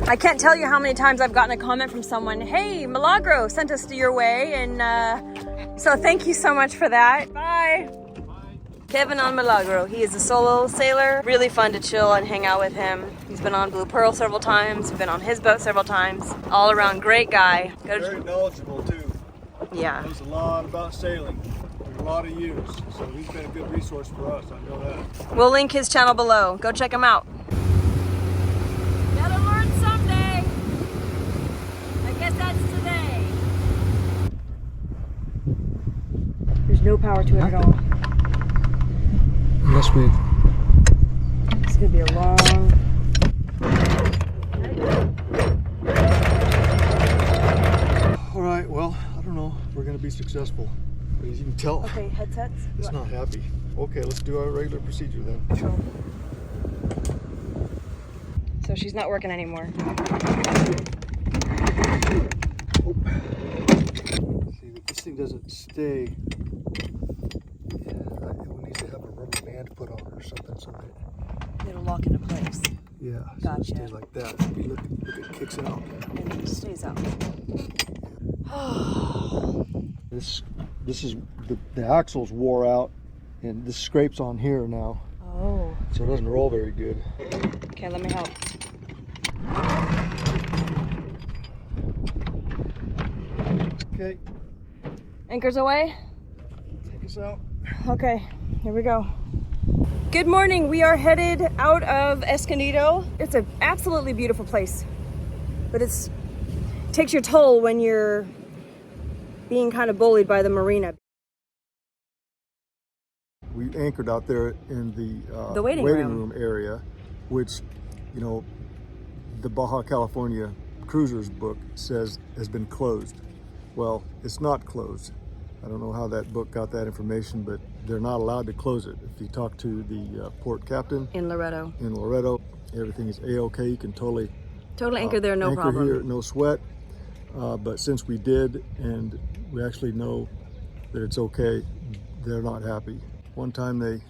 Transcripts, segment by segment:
I can't tell you how many times I've gotten a comment from someone, hey, Milagro sent us to your way, and so thank you so much for that. Bye. Kevan on Milagro. He is a solo sailor. Really fun to chill and hang out with him. He's been on Blue Pearl several times. We've been on his boat several times. All around great guy. Very knowledgeable too. Yeah. Knows a lot about sailing. There's a lot of use. So he's been a good resource for us. I know that. We'll link his channel below. Go check him out. Gotta learn someday. I guess that's today. There's no power to it at all. Unless we... It's gonna be a long... Alright, well, I don't know if we're gonna be successful. But as you can tell, Okay, headsets. it's not happy. Okay, let's do our regular procedure then. Control. So she's not working anymore. Oh. See, but this thing doesn't stay. Yeah, it needs to have a rubber band put on or something so that It'll lock into place. yeah, so Gotcha. it stays like that. Look, it kicks out. And it stays out. This is the axles wore out, and this scrapes on here now, Oh. so it doesn't roll very good. Okay, let me help. Okay, Anchors away. take us out. Okay, here we go. Good morning. We are headed out of Escondido. It's an absolutely beautiful place, but it takes your toll when you're being kind of bullied by the marina. We anchored out there in the waiting room area, which, you know, the Baja California Cruisers book says has been closed. Well, it's not closed. I don't know how that book got that information, but they're not allowed to close it. If you talk to the port captain In Loretto. Everything is A-OK. You can totally Anchor there, no anchor problem. here, no sweat. But since we did, and we actually know that it's okay, they're not happy. One time they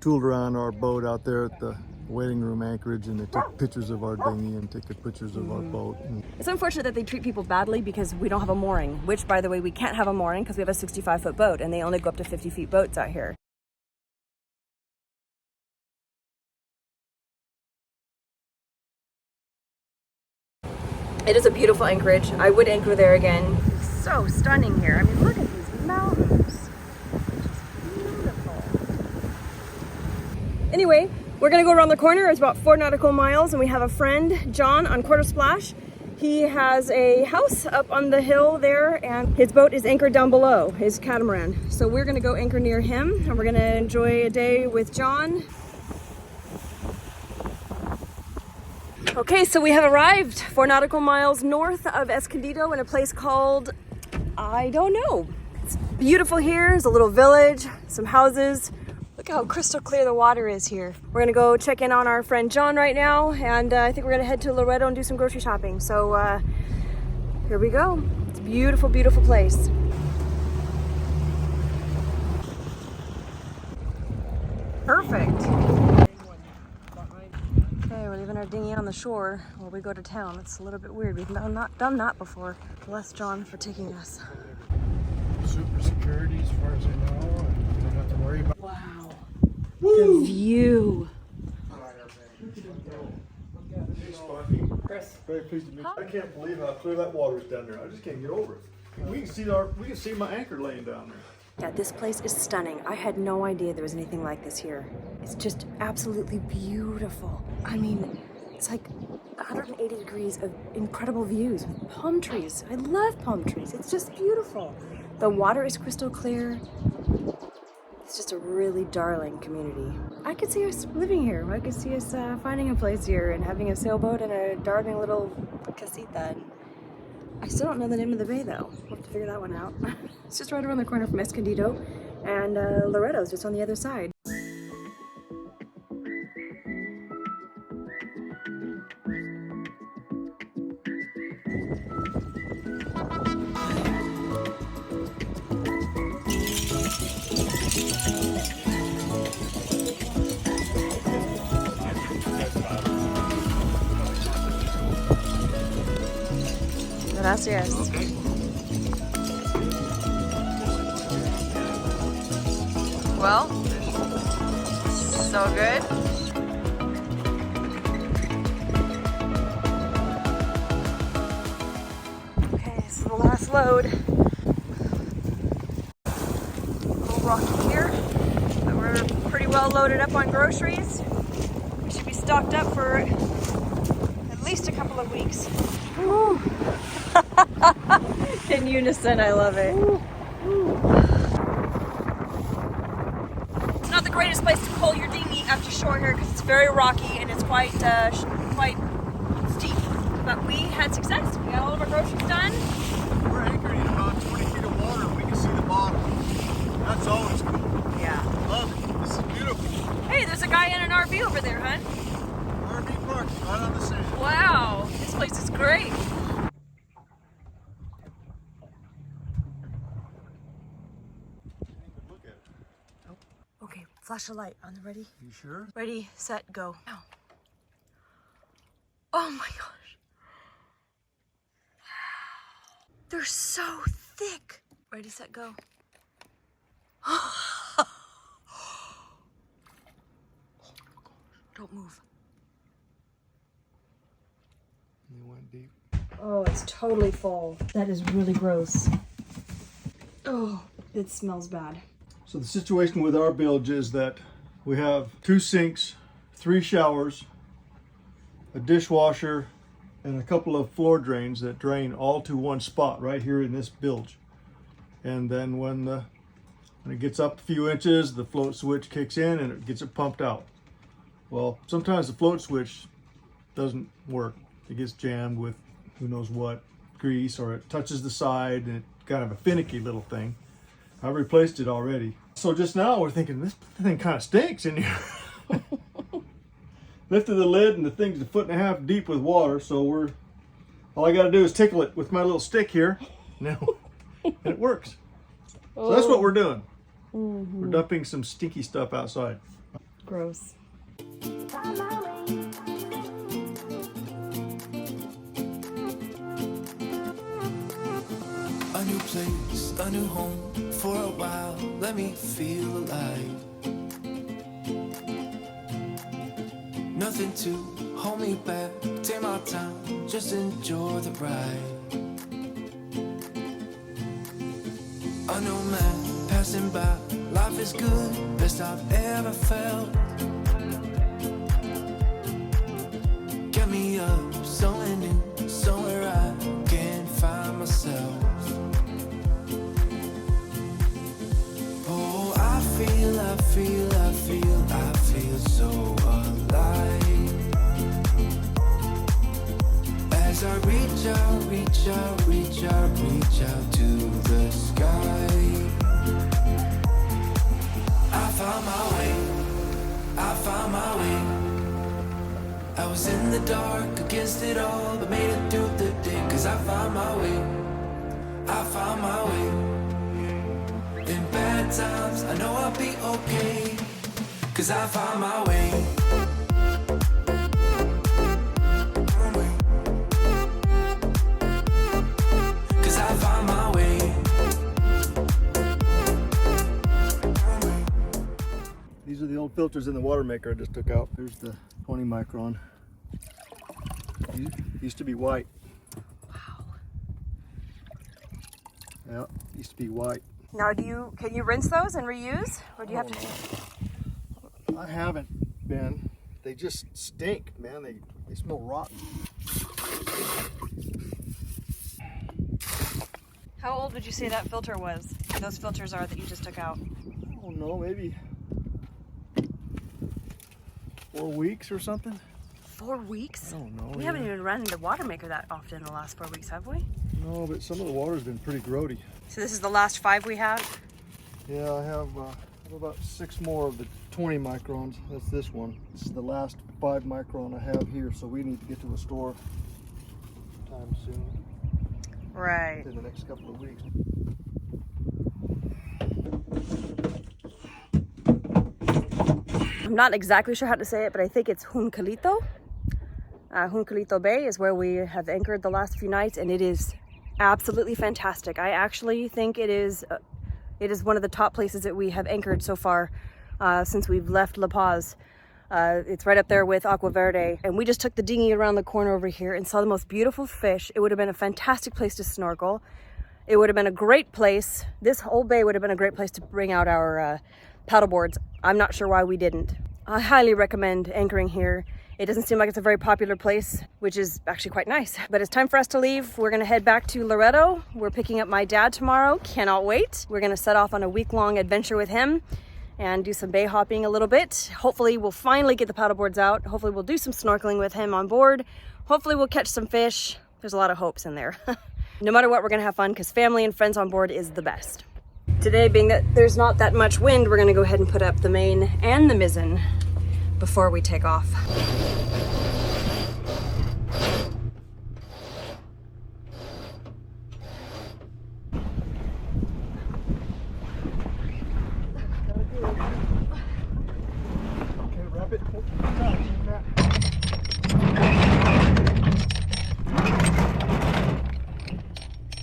tooled around our boat out there at the waiting room anchorage, and they took pictures of our dinghy and took pictures of our boat. And It's unfortunate that they treat people badly because we don't have a mooring, which, by the way, we can't have a mooring because we have a 65-foot boat, and they only go up to 50-feet boats out here. It is a beautiful anchorage. I would anchor there again. It's so stunning here. I mean, look at these mountains. It's just beautiful. Anyway, we're gonna go around the corner. It's about 4 nautical miles, and we have a friend, John, on Quarter Splash. He has a house up on the hill there, and his boat is anchored down below, his catamaran. So we're gonna go anchor near him, and we're gonna enjoy a day with John. Okay, so we have arrived 4 nautical miles north of Escondido in a place called, I don't know. It's beautiful here. There's a little village, some houses. Look how crystal clear the water is here. We're gonna go check in on our friend John right now, and I think we're gonna head to Loretto and do some grocery shopping. So here we go. It's a beautiful, beautiful place. Perfect. Okay, we're leaving our dinghy on the shore while we go to town. It's a little bit weird. We've not done that before. Bless John for taking us. super security as far as I know, and you don't have to worry about. Wow. The view. Chris. Very pleased to meet you. I can't believe how clear that water is down there. I just can't get over it. We can see my anchor laying down there. Yeah, this place is stunning. I had no idea there was anything like this here. It's just absolutely beautiful. I mean, it's like 180 degrees of incredible views with palm trees. I love palm trees. It's just beautiful. The water is crystal clear. It's just a really darling community. I could see us living here. I could see us finding a place here and having a sailboat and a darling little casita. I still don't know the name of the bay though. We'll have to figure that one out. It's just right around the corner from Escondido, and Loretto's just on the other side. Yes, yes. Okay. Well, so good. Okay, this is the last load. A little rocky here, but we're pretty well loaded up on groceries. We should be stocked up for at least a couple of weeks. In unison, I love it. It's not the greatest place to pull your dinghy after shore here because it's very rocky and it's quite steep. But we had success. We got all of our groceries done. We're anchored in about 20 feet of water. We can see the bottom. That's always cool. Yeah. Love it. This is beautiful. Hey, there's a guy in an RV over there, hun. RV park right on the sand. Wow, this place is great. Look at it. Okay, flash a light on the ready. You sure? Ready, set, go. Now. Oh my gosh. They're so thick. Ready, set, go. Don't move. You went deep. Oh, it's totally full. That is really gross. Oh, it smells bad. So the situation with our bilge is that we have 2 sinks, 3 showers, a dishwasher, and a couple of floor drains that drain all to one spot right here in this bilge. And then when it gets up a few inches, the float switch kicks in and it gets it pumped out. Well, sometimes the float switch doesn't work. It gets jammed with who knows what grease, or it touches the side and it's kind of a finicky little thing. I replaced it already. So just now we're thinking this thing kind of stinks in here. Lifted the lid and the thing's 1.5 feet deep with water. So all I got to do is tickle it with my little stick here. Now, and it works. So that's what we're doing. We're dumping some stinky stuff outside. Gross. A new place, a new home, for a while, let me feel alive. Nothing to hold me back, take my time, just enjoy the ride. A new man passing by, life is good, best I've ever felt. Get me up, somewhere new, somewhere I can find myself. Oh, I feel so alive. As I reach out to the sky. I found my way. I was in the dark against it all, but made it through the day. Cause I found my way. In bad times, I know I'll be okay. Cause I found my way. Cause I found my way. These are the old filters in the water maker I just took out. There's the 20 micron. Used to be white. Wow. Yeah, used to be white. Now, can you rinse those and reuse, or do you have to? I haven't been. They just stink, man. They smell rotten. How old would you say that filter was? Those filters are that you just took out. I don't know, maybe 4 weeks or something. 4 weeks? I don't know. We haven't even run the water maker that often in the last 4 weeks, have we? No, but some of the water's been pretty grody. So this is the last 5 we have? Yeah, I have about 6 more of the 20 microns. That's this one. This is the last 5 micron I have here, so we need to get to a store sometime soon. Right. In the next couple of weeks. I'm not exactly sure how to say it, but I think it's Juncalito. Juncalito Bay is where we have anchored the last few nights, and it is absolutely fantastic. I actually think it is one of the top places that we have anchored so far since we've left La Paz. It's right up there with Agua Verde, and we just took the dinghy around the corner over here and saw the most beautiful fish. It would have been a fantastic place to snorkel. It would have been a great place. This whole bay would have been a great place to bring out our paddle boards. I'm not sure why we didn't. I highly recommend anchoring here. It doesn't seem like it's a very popular place, which is actually quite nice. But it's time for us to leave. We're gonna head back to Loreto. We're picking up my dad tomorrow. Cannot wait. We're gonna set off on a week-long adventure with him and do some bay hopping a little bit. Hopefully we'll finally get the paddle boards out. Hopefully we'll do some snorkeling with him on board. Hopefully we'll catch some fish. There's a lot of hopes in there. No matter what, we're gonna have fun because family and friends on board is the best. Today, being that there's not that much wind, we're gonna go ahead and put up the main and the mizzen before we take off. Okay, wrap it.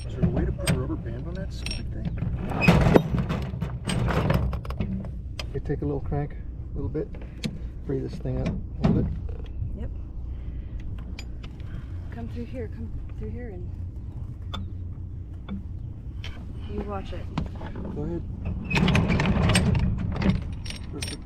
Is there a way to put a rubber band on that stupid thing? Okay, take a little crank, a little bit. Free this thing up. Hold it. Yep. Come through here and you watch it. Go ahead. Perfect.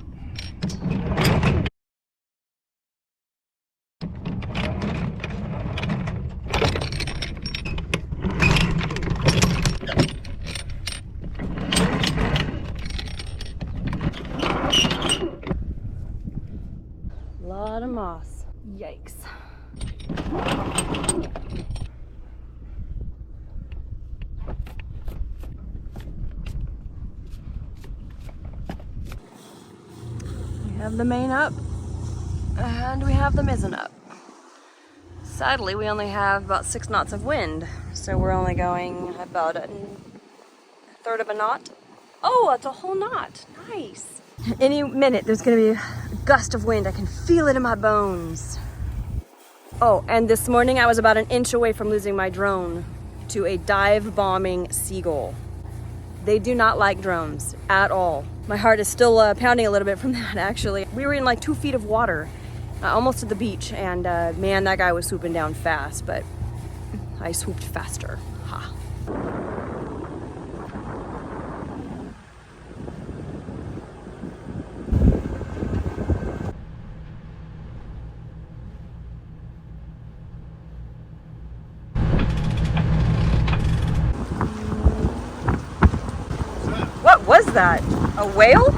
Lot of moss. Yikes. We have the main up and we have the mizzen up. Sadly, we only have about 6 knots of wind, so we're only going about a third of a knot. Oh, it's a whole knot. Nice. Any minute there's gonna be a gust of wind. I can feel it in my bones. Oh, and this morning I was about an inch away from losing my drone to a dive bombing seagull. They do not like drones at all. My heart is still pounding a little bit from that, actually. We were in like 2 feet of water, almost to the beach, and man, that guy was swooping down fast, but I swooped faster. Ha. What was that? A whale?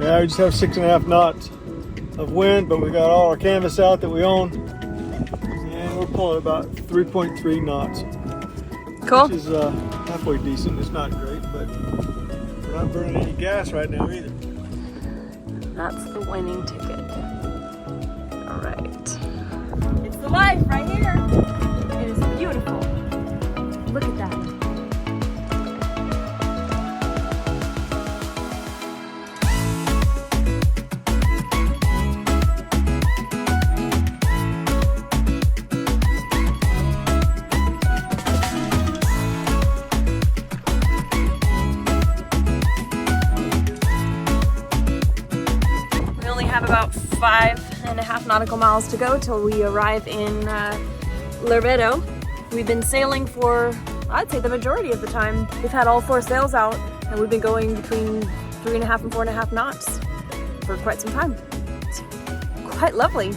Yeah, we just have 6.5 knots of wind, but we got all our canvas out that we own, and we're pulling about 3.3 knots. Cool. Which is halfway decent. It's not great, but we're not burning any gas right now either. That's the winning ticket. All right. It's the life right here. It is beautiful. Look at that. About 5.5 nautical miles to go till we arrive in Loreto. We've been sailing for, I'd say, the majority of the time. We've had all 4 sails out, and we've been going between 3.5 and 4.5 knots for quite some time. It's quite lovely.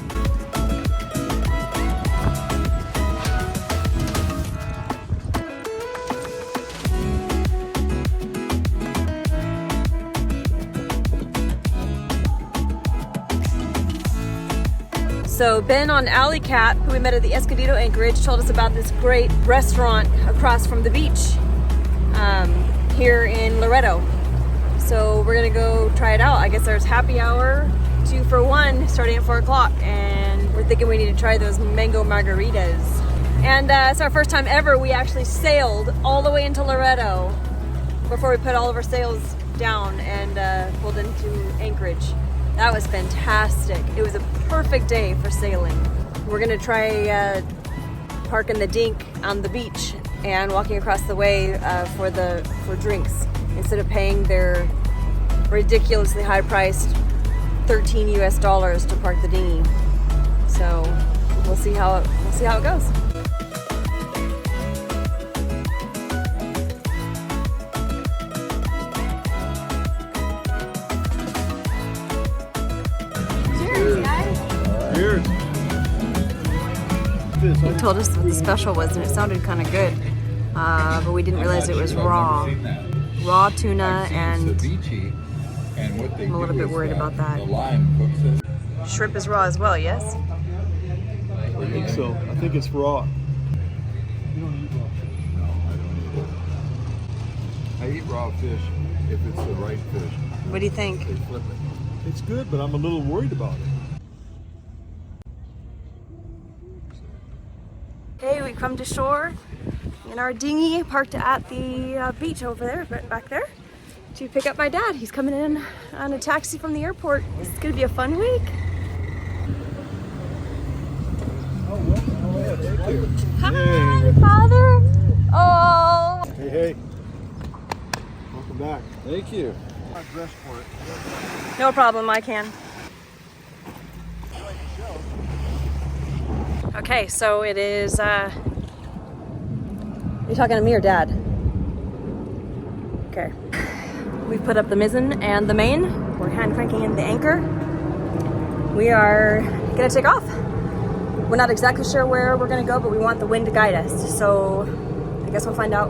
So Ben on Alley Cat, who we met at the Escondido anchorage, told us about this great restaurant across from the beach here in Loreto. So we're gonna go try it out. I guess there's happy hour 2 for 1 starting at 4 o'clock, and we're We're thinking we need to try those mango margaritas. And it's our first time ever. We actually sailed all the way into Loretto before we put all of our sails down and pulled into Anchorage. That was fantastic. It was a perfect day for sailing. We're gonna try parking the dink on the beach and walking across the way for drinks instead of paying their ridiculously high-priced $13 US to park the dinghy. So we'll see how it goes. Cheers, guys. Cheers. He told us what the special was, and it sounded kind of good, but we didn't realize it was raw tuna, and I'm a little bit worried about that. Shrimp is raw as well, yes? I think so. I think it's raw. You don't eat raw fish. No, I don't eat it. I eat raw fish if it's the right fish. What do you think? They flip it. It's good, but I'm a little worried about it. Okay, we come to shore in our dinghy parked at the beach over there, back there, to pick up my dad. He's coming in on a taxi from the airport. It's gonna be a fun week. Hi, Father. Oh. Hey, hey. Welcome back. Thank you. I'm dressed for it. No problem, I can. Okay, so it is, are you talking to me or Dad? Okay. We've put up the mizzen and the main. We're hand cranking in the anchor. We are gonna take off. We're not exactly sure where we're gonna go, but we want the wind to guide us. So I guess we'll find out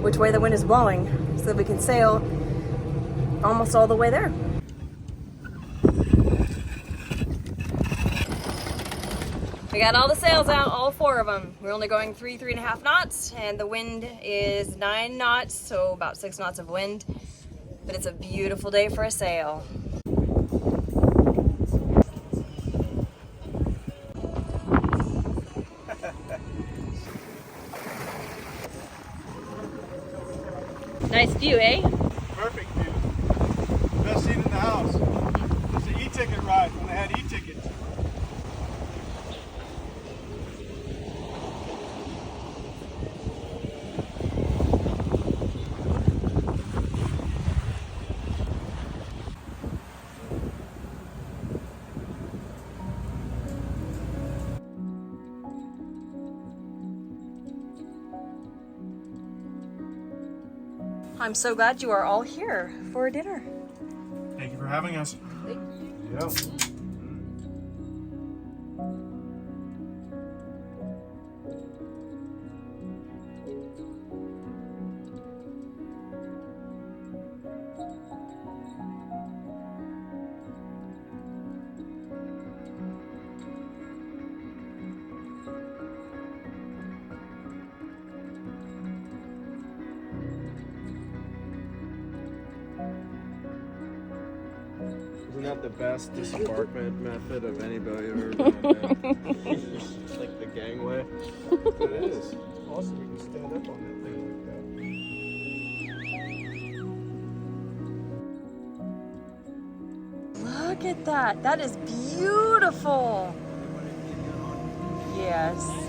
which way the wind is blowing so that we can sail almost all the way there. We got all the sails out, all 4 of them. We're only going 3.5 knots, and the wind is 9 knots, so about 6 knots of wind. But it's a beautiful day for a sail. Nice view, eh? Perfect view. Best seat in the house. It's an e-ticket ride when they had e-tickets. I'm so glad you are all here for dinner. Thank you for having us. Yeah. Isn't that the best disembarkment method of any boat you've ever been in? Like the gangway? It is. Awesome, we can stand up on that thing like that. Look at that. That is beautiful. Yes.